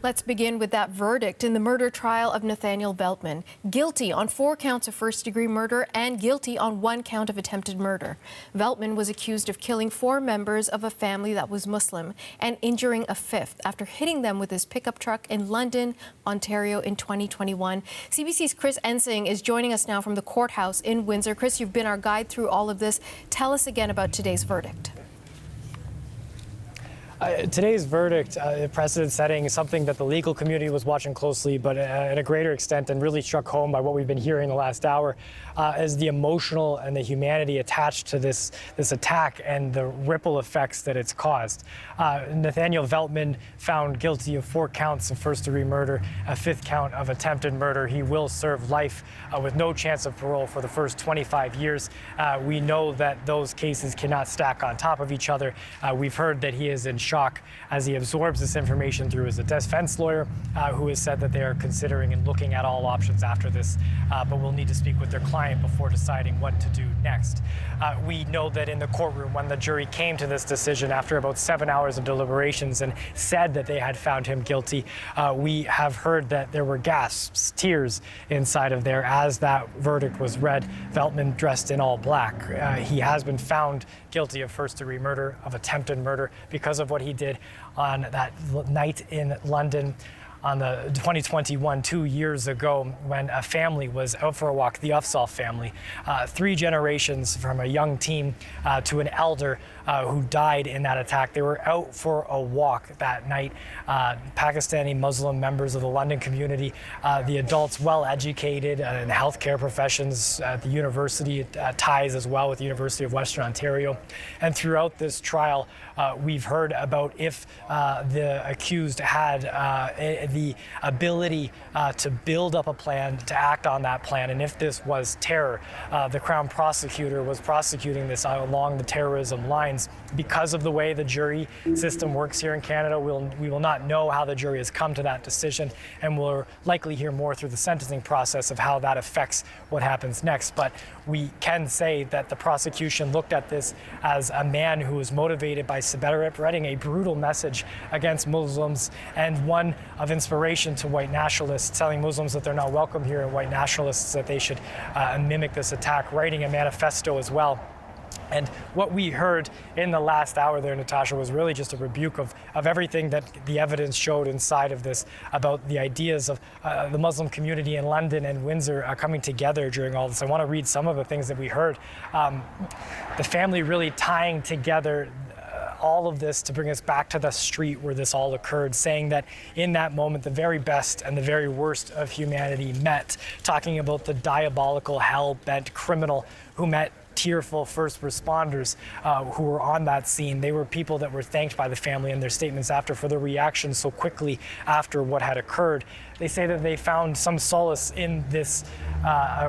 Let's begin with that verdict in the murder trial of Nathaniel Veltman. Guilty on 4 counts of first-degree murder and guilty on 1 count of attempted murder. Veltman was accused of killing 4 members of a family that was Muslim and injuring a 5th after hitting them with his pickup truck in London, Ontario in 2021. CBC's Chris Ensing is joining us now from the courthouse in Windsor. Chris, you've been our guide through all of this. Tell us again about today's verdict. Today's verdict, precedent-setting, is something that the legal community was watching closely, but at a greater extent and really struck home by what we've been hearing the last hour, is the emotional and the humanity attached to this attack and the ripple effects that it's caused. Nathaniel Veltman found guilty of 4 counts of first-degree murder, a 5th count of attempted murder. He will serve life with no chance of parole for the first 25 years. We know that those cases cannot stack on top of each other. We've heard that he is in shock as he absorbs this information through his defense lawyer, who has said that they are considering and looking at all options after this, but will need to speak with their client before deciding what to do next. We know that in the courtroom, when the jury came to this decision after about 7 hours of deliberations and said that they had found him guilty, we have heard that there were gasps, tears inside of there as that verdict was read. Veltman dressed in all black. He has been found guilty of first-degree murder, of attempted murder, because of what he did on that night in London on the 2021, 2 years ago, when a family was out for a walk, the Afzal family, 3 generations from a young teen to an elder who died in that attack. They were out for a walk that night. Pakistani Muslim members of the London community, the adults well-educated in healthcare professions at the university, ties as well with the University of Western Ontario. And throughout this trial, we've heard about if the accused had the ability to build up a plan, to act on that plan, and if this was terror. The Crown prosecutor was prosecuting this along the terrorism lines. Because of the way the jury system works here in Canada, we will not know how the jury has come to that decision, and we'll likely hear more through the sentencing process of how that affects what happens next. But we can say that the prosecution looked at this as a man who was motivated by spreading a brutal message against Muslims and one of inspiration to white nationalists, telling Muslims that they're not welcome here, and white nationalists that they should mimic this attack, writing a manifesto as well. And what we heard in the last hour there, Natasha, was really just a rebuke of everything that the evidence showed inside of this, about the ideas of the Muslim community in London and Windsor coming together during all this. I want to read some of the things that we heard. The family really tying together all of this to bring us back to the street where this all occurred, saying that in that moment, the very best and the very worst of humanity met, talking about the diabolical, hell-bent criminal who met tearful first responders who were on that scene. They were people that were thanked by the family in their statements after for their reaction so quickly after what had occurred. They say that they found some solace in this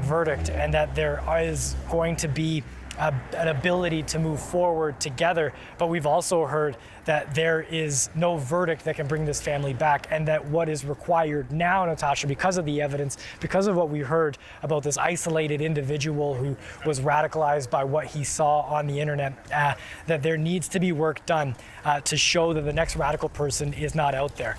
verdict, and that there is going to be an ability to move forward together. But we've also heard that there is no verdict that can bring this family back, and that what is required now, Natasha, because of the evidence, because of what we heard about this isolated individual who was radicalized by what he saw on the internet, that there needs to be work done to show that the next radical person is not out there.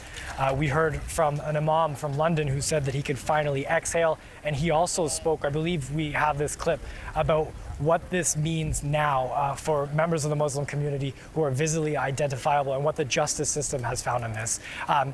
We heard from an imam from London who said that he could finally exhale, and he also spoke, I believe we have this clip, about what this means now for members of the Muslim community who are visibly identifiable, and what the justice system has found in this.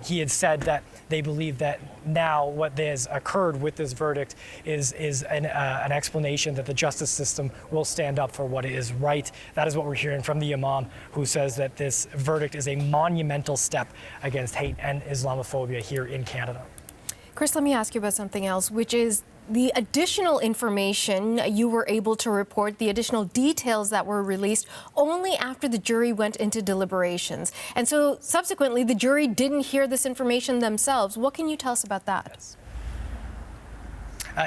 He had said that they believe that now what has occurred with this verdict is an explanation that the justice system will stand up for what is right. That is what we're hearing from the imam, who says that this verdict is a monumental step against hate and Islamophobia here in Canada. Chris, let me ask you about something else, which is the additional information you were able to report, the additional details that were released only after the jury went into deliberations. And so subsequently, the jury didn't hear this information themselves. What can you tell us about that? Yes.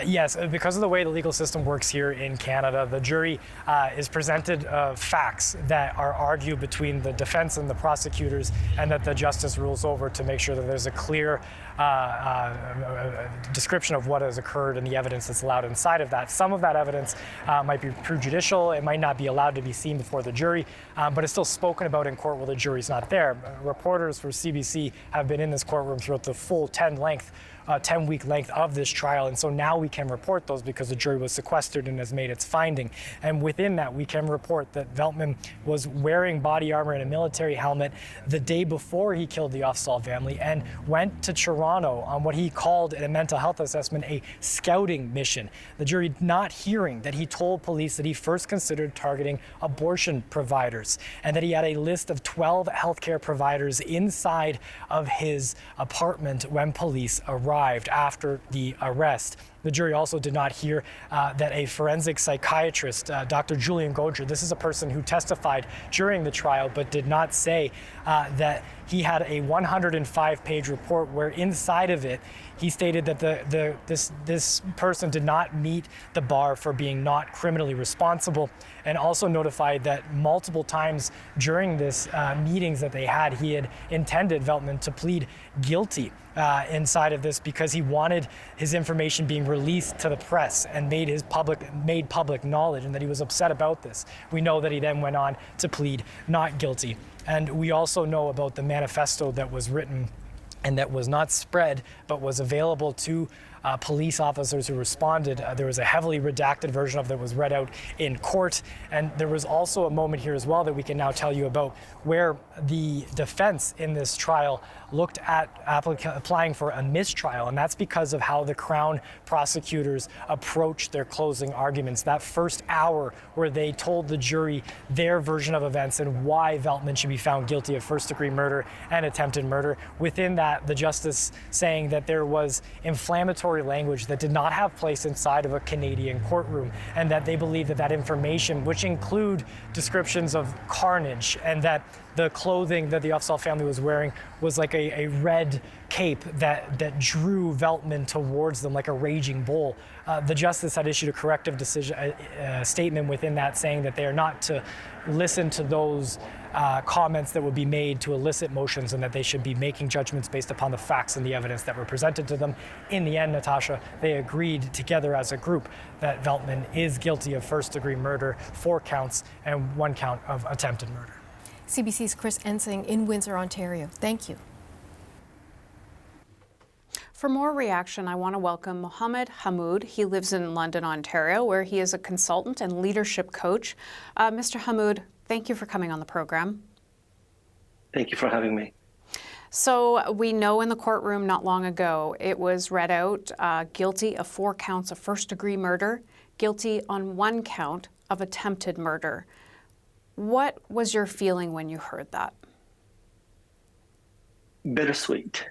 Yes, because of the way the legal system works here in Canada, the jury is presented facts that are argued between the defense and the prosecutors, and that the justice rules over to make sure that there's a clear description of what has occurred and the evidence that's allowed inside of that. Some of that evidence might be prejudicial. It might not be allowed to be seen before the jury, but it's still spoken about in court while the jury's not there. Reporters for CBC have been in this courtroom throughout the full 10-week length of this trial, and so now we can report those because the jury was sequestered and has made its finding. And within that, we can report that Veltman was wearing body armor and a military helmet the day before he killed the Offsall family and went to Toronto on what he called in a mental health assessment a scouting mission. The jury not hearing that he told police that he first considered targeting abortion providers and that he had a list of 12 healthcare providers inside of his apartment when police arrived after the arrest. The jury also did not hear that a forensic psychiatrist, Dr. Julian Goger, this is a person who testified during the trial but did not say that he had a 105-page report where inside of it he stated that this person did not meet the bar for being not criminally responsible, and also notified that multiple times during this meetings that they had, he had intended Veltman to plead guilty inside of this because he wanted his information being released to the press and made public knowledge, and that he was upset about this. We know that he then went on to plead not guilty. And we also know about the manifesto that was written and that was not spread, but was available to police officers who responded. There was a heavily redacted version of that was read out in court. And there was also a moment here as well that we can now tell you about where the defense in this trial looked at applying for a mistrial. And that's because of how the Crown prosecutors approached their closing arguments. That first hour where they told the jury their version of events and why Veltman should be found guilty of first-degree murder and attempted murder. Within that, the justice saying that there was inflammatory language that did not have place inside of a Canadian courtroom, and that they believe that that information, which include descriptions of carnage, and that the clothing that the Offsall family was wearing was like a red cape that drew Veltman towards them like a raging bull. The justice had issued a corrective decision statement within that, saying that they are not to listen to those comments that would be made to elicit motions, and that they should be making judgments based upon the facts and the evidence that were presented to them. In the end, Natasha, they agreed together as a group that Veltman is guilty of first-degree murder, 4 counts, and 1 count of attempted murder. CBC's Chris Ensing in Windsor, Ontario. Thank you. For more reaction, I want to welcome Mohamed Hammoud. He lives in London, Ontario, where he is a consultant and leadership coach. Mr. Hammoud, thank you for coming on the program. Thank you for having me. So we know in the courtroom not long ago, it was read out guilty of 4 counts of first-degree murder, guilty on 1 count of attempted murder. What was your feeling when you heard that? Bittersweet.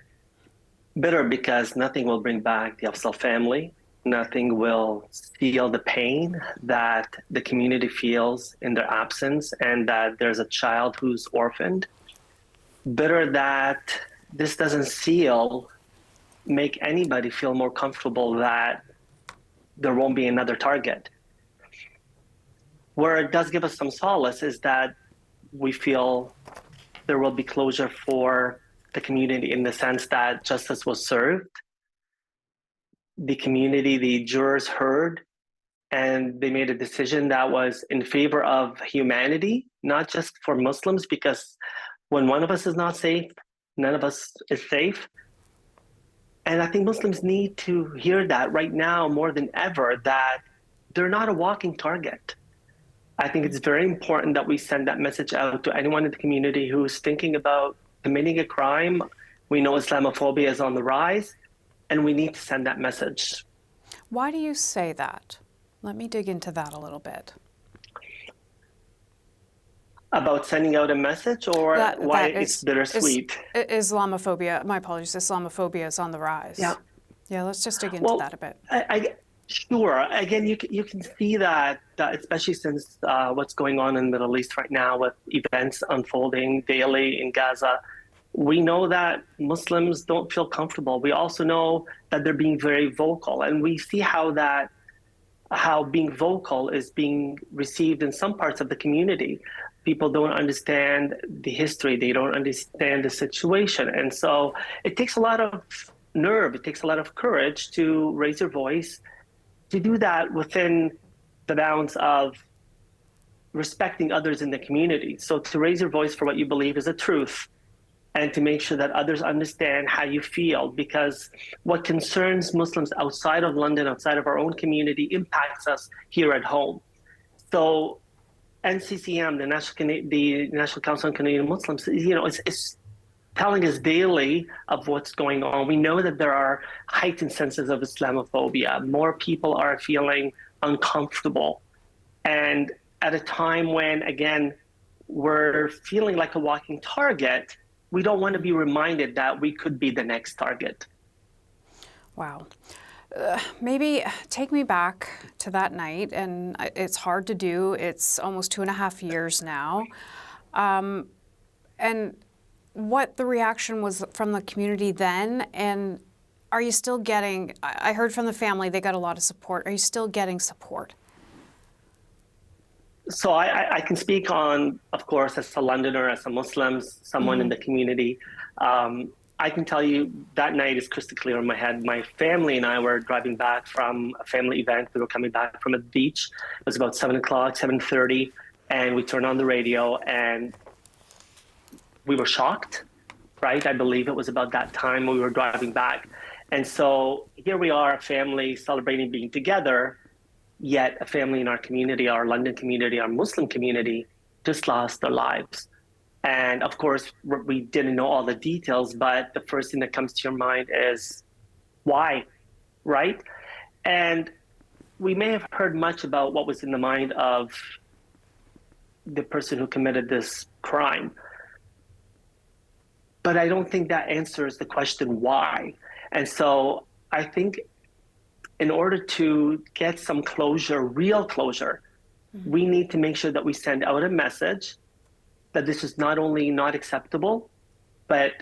Bitter because nothing will bring back the Offsall family. Nothing will heal the pain that the community feels in their absence, and that there's a child who's orphaned. Bitter that this doesn't make anybody feel more comfortable that there won't be another target. Where it does give us some solace is that we feel there will be closure for the community, in the sense that justice was served. The community, the jurors heard, and they made a decision that was in favor of humanity, not just for Muslims, because when one of us is not safe, none of us is safe. And I think Muslims need to hear that right now more than ever, that they're not a walking target. I think it's very important that we send that message out to anyone in the community who's thinking about committing a crime. We know Islamophobia is on the rise, and we need to send that message. Why do you say that? Let me dig into that a little bit. About sending out a message, or why it's bittersweet? Islamophobia, my apologies, Islamophobia is on the rise. Yeah, let's just dig into that a bit. Sure. Again, you can see that, especially since what's going on in the Middle East right now, with events unfolding daily in Gaza, We know that Muslims don't feel comfortable. We also know that they're being very vocal, and we see how being vocal is being received in some parts of the community. People don't understand the history, they don't understand the situation. And so it takes a lot of nerve, it takes a lot of courage to raise your voice, to do that within the bounds of respecting others in the community. So to raise your voice for what you believe is a truth, and to make sure that others understand how you feel, because what concerns Muslims outside of London, outside of our own community, impacts us here at home. So NCCM, the National Council on Canadian Muslims, it's telling us daily of what's going on. We know that there are heightened senses of Islamophobia. More people are feeling uncomfortable. And at a time when, again, we're feeling like a walking target, we don't want to be reminded that we could be the next target. Wow. Maybe take me back to that night, and it's hard to do. It's almost 2.5 years now. And what the reaction was from the community then, and are you still getting, I heard from the family they got a lot of support. Are you still getting support? So I can speak on, of course, as a Londoner, as a Muslim, someone in the community. I can tell you that night is crystal clear in my head. My family and I were driving back from a family event. We were coming back from a beach. It was about 7 o'clock, 7:30, and we turned on the radio and we were shocked, right? I believe it was about that time we were driving back. And so here we are, a family celebrating being together, yet a family in our community, our London community, our Muslim community, just lost their lives. And of course, we didn't know all the details, but the first thing that comes to your mind is why, right? And we may have heard much about what was in the mind of the person who committed this crime, but I don't think that answers the question why. And so I think in order to get some closure, real closure, we need to make sure that we send out a message that this is not only not acceptable, but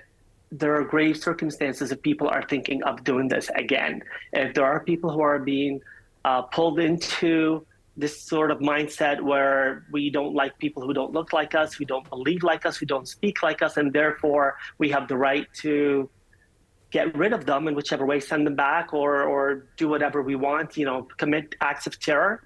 there are grave circumstances if people are thinking of doing this again. If there are people who are being pulled into this sort of mindset where we don't like people who don't look like us, who don't believe like us, who don't speak like us, and therefore we have the right to get rid of them in whichever way, send them back or do whatever we want, commit acts of terror,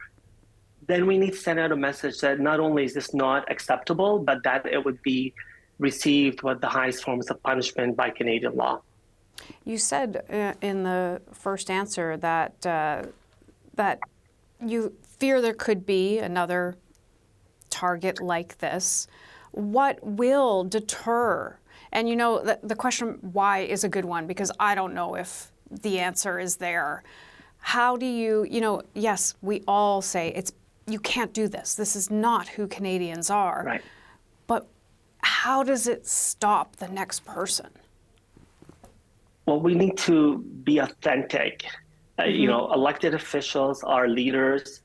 then we need to send out a message that not only is this not acceptable, but that it would be received with the highest forms of punishment by Canadian law. You said in the first answer that that you fear there could be another target like this. What will deter? And the question why is a good one, because I don't know if the answer is there. How do you, yes, we all say you can't do this. This is not who Canadians are. Right. But how does it stop the next person? Well, we need to be authentic. Elected officials, our leaders,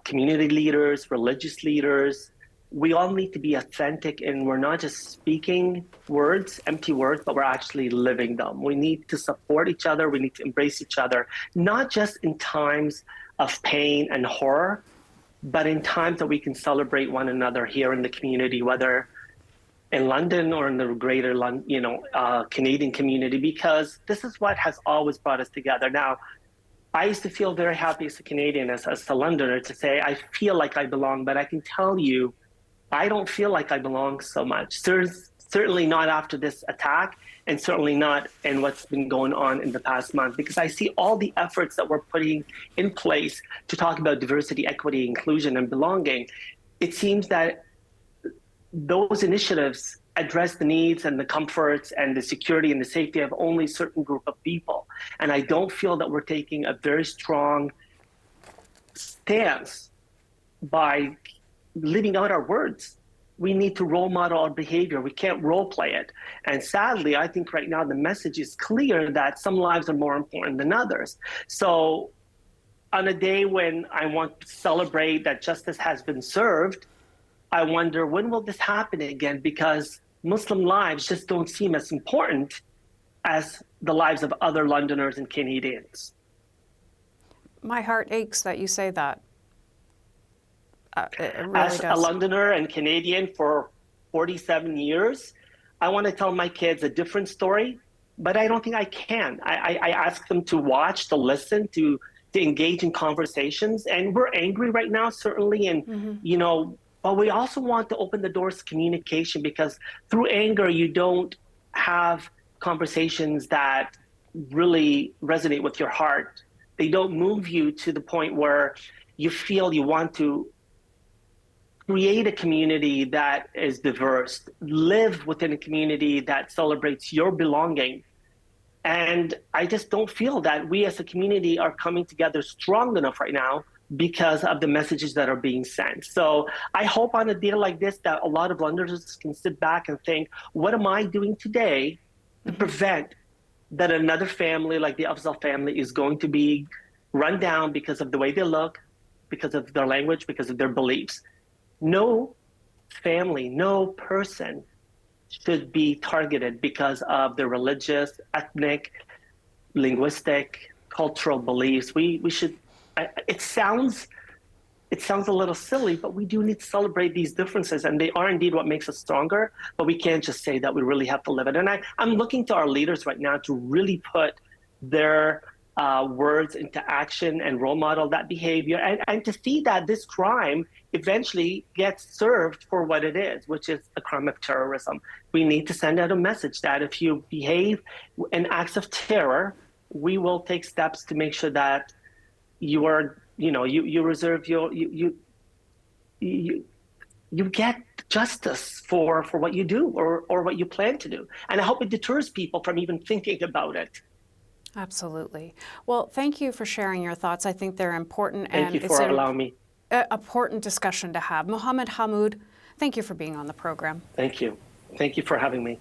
community leaders, religious leaders, we all need to be authentic, and we're not just speaking words, empty words, but we're actually living them. We need to support each other. We need to embrace each other, not just in times of pain and horror, but in times that we can celebrate one another here in the community, whether in London or in the greater Canadian community, because this is what has always brought us together. Now, I used to feel very happy as a Canadian, as a Londoner, to say I feel like I belong, but I can tell you, I don't feel like I belong so much. Certainly not after this attack, and certainly not in what's been going on in the past month, because I see all the efforts that we're putting in place to talk about diversity, equity, inclusion, and belonging. It seems that those initiatives address the needs and the comforts and the security and the safety of only a certain group of people. And I don't feel that we're taking a very strong stance by living out our words. We need to role model our behavior. We can't role play it. And sadly, I think right now the message is clear that some lives are more important than others. So on a day when I want to celebrate that justice has been served, I wonder, when will this happen again? Because Muslim lives just don't seem as important as the lives of other Londoners and Canadians. My heart aches that you say that. It really As does. a Londoner and Canadian for 47 years, I want to tell my kids a different story, but I don't think I can. I ask them to watch, to listen, to engage in conversations. And we're angry right now, certainly. And, you know, but we also want to open the doors to communication, because through anger, you don't have conversations that really resonate with your heart. They don't move you to the point where you feel you want to create a community that is diverse, live within a community that celebrates your belonging. And I just don't feel that we as a community are coming together strong enough right now because of the messages that are being sent. So I hope on a day like this that a lot of Londoners can sit back and think, what am I doing today to prevent that another family like the Afzal family is going to be run down because of the way they look, because of their language, because of their beliefs. No family, no person should be targeted because of their religious, ethnic, linguistic, cultural beliefs. We should, it sounds a little silly, but we do need to celebrate these differences, and they are indeed what makes us stronger, but we can't just say that we really have to live it. And I'm looking to our leaders right now to really put their words into action and role model that behavior, and to see that this crime eventually gets served for what it is, which is a crime of terrorism. We need to send out a message that if you behave in acts of terror, we will take steps to make sure that you are, you know, you reserve your, you get justice for what you do or what you plan to do. And I hope it deters people from even thinking about it. Absolutely. Well, thank you for sharing your thoughts. I think they're important. Thank you for allowing me. An important discussion to have. Mohamed Hammoud, thank you for being on the program. Thank you. Thank you for having me.